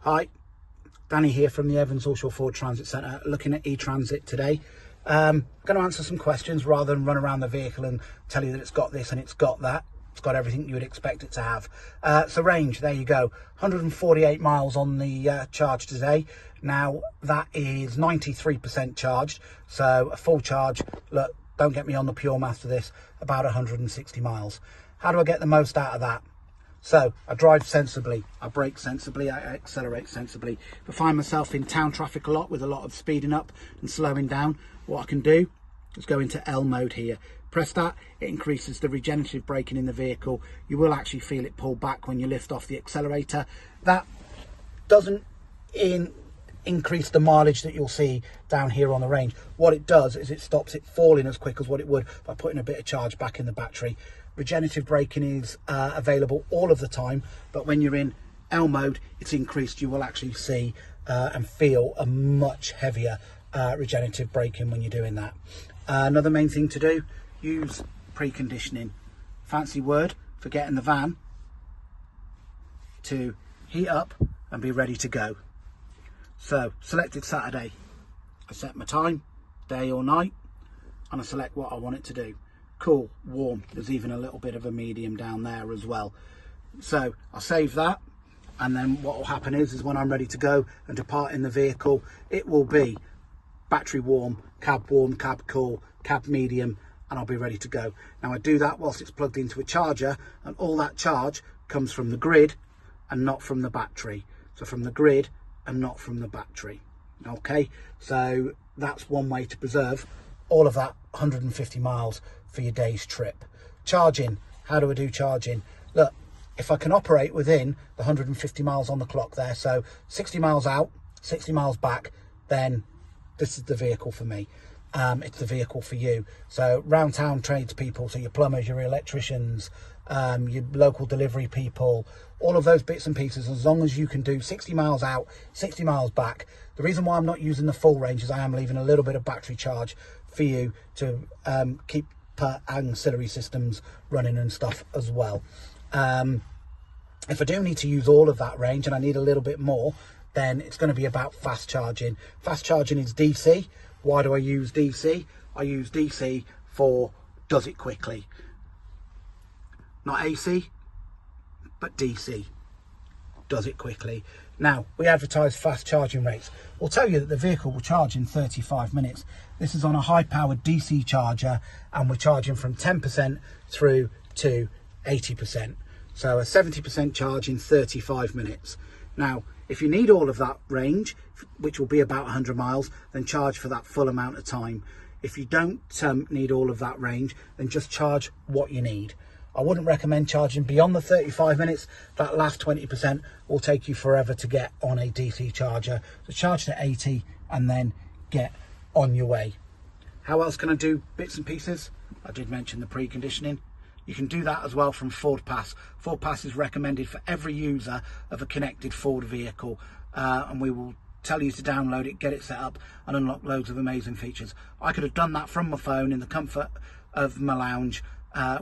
Hi, Danny here from the Evans Halshaw Ford Transit Centre, looking at eTransit today. Going to answer some questions rather than run around the vehicle and tell you that it's got this and it's got that. It's got everything you would expect it to have. So range, there you go, 148 miles on the charge today. Now that is 93% charged, so a full charge, look, don't get me on the pure maths for this, about 160 miles. How do I get the most out of that? So I drive sensibly, I brake sensibly, I accelerate sensibly. If I find myself in town traffic a lot with a lot of speeding up and slowing down, what I can do is go into L mode here. Press that, it increases the regenerative braking in the vehicle. You will actually feel it pull back when you lift off the accelerator. That doesn't increase the mileage that you'll see down here on the range. What it does is it stops it falling as quick as what it would by putting a bit of charge back in the battery. Regenerative braking is available all of the time, but when you're in L mode, it's increased. You will actually see and feel a much heavier regenerative braking when you're doing that. Another main thing to do, use preconditioning. Fancy word for getting the van to heat up and be ready to go. So selected Saturday, I set my time, day or night, and I select what I want it to do. Cool, warm, there's even a little bit of a medium down there as well. So I'll save that, and then what will happen is when I'm ready to go and depart in the vehicle, it will be battery warm, cab cool, cab medium, and I'll be ready to go. Now I do that whilst it's plugged into a charger, and all that charge comes from the grid and not from the battery. So from the grid and not from the battery. Okay, so that's one way to preserve all of that 150 miles for your day's trip. Charging, how do I do charging? Look, if I can operate within the 150 miles on the clock there, so 60 miles out, 60 miles back, then this is the vehicle for me. It's the vehicle for you. So round town tradespeople, so your plumbers, your electricians, your local delivery people, all of those bits and pieces, as long as you can do 60 miles out, 60 miles back. The reason why I'm not using the full range is I am leaving a little bit of battery charge for you to keep ancillary systems running and stuff as well. If I do need to use all of that range and I need a little bit more, then it's going to be about fast charging. Fast charging is DC. Why do I use DC? I use DC for does it quickly. Not AC, but DC. Does it quickly. Now, we advertise fast charging rates. We'll tell you that the vehicle will charge in 35 minutes. This is on a high-powered DC charger, and we're charging from 10% through to 80%. So a 70% charge in 35 minutes. Now, if you need all of that range, which will be about 100 miles, then charge for that full amount of time. If you don't need all of that range, then just charge what you need. I wouldn't recommend charging beyond the 35 minutes. That last 20% will take you forever to get on a DC charger. So charge to 80 and then get on your way. How else can I do bits and pieces? I did mention the preconditioning. You can do that as well from Ford Pass. Ford Pass is recommended for every user of a connected Ford vehicle, and we will tell you to download it, get it set up, and unlock loads of amazing features. I could have done that from my phone in the comfort of my lounge,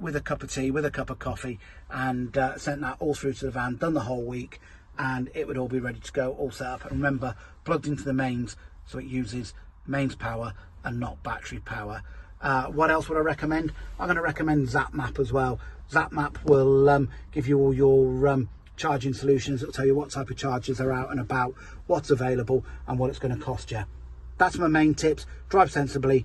with a cup of tea, with a cup of coffee, and sent that all through to the van, done the whole week, and it would all be ready to go, all set up. And remember, plugged into the mains, so it uses mains power and not battery power. What else would I recommend? I'm going to recommend ZapMap as well. ZapMap will give you all your charging solutions. It'll tell you what type of chargers are out and about, what's available, and what it's going to cost you. That's my main tips. Drive sensibly,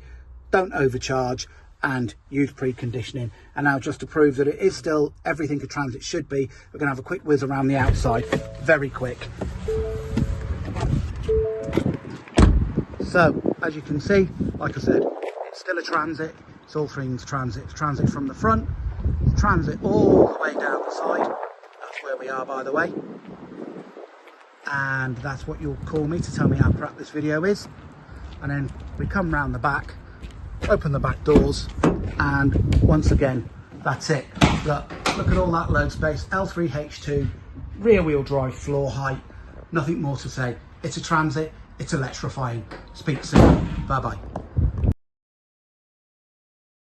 don't overcharge, and use preconditioning. And now, just to prove that it is still everything a Transit should be, we're going to have a quick whiz around the outside, very quick. So as you can see, like I said, it's still a Transit. It's all things Transit. It's Transit from the front, Transit all the way down the side. That's where we are, by the way, and that's what you'll call me to tell me how crap this video is. And then we come round the back, open the back doors, and once again, that's it. Look at all that load space. L3H2, rear wheel drive, floor height, nothing more to say. It's a Transit, it's electrifying. Speak soon, bye bye.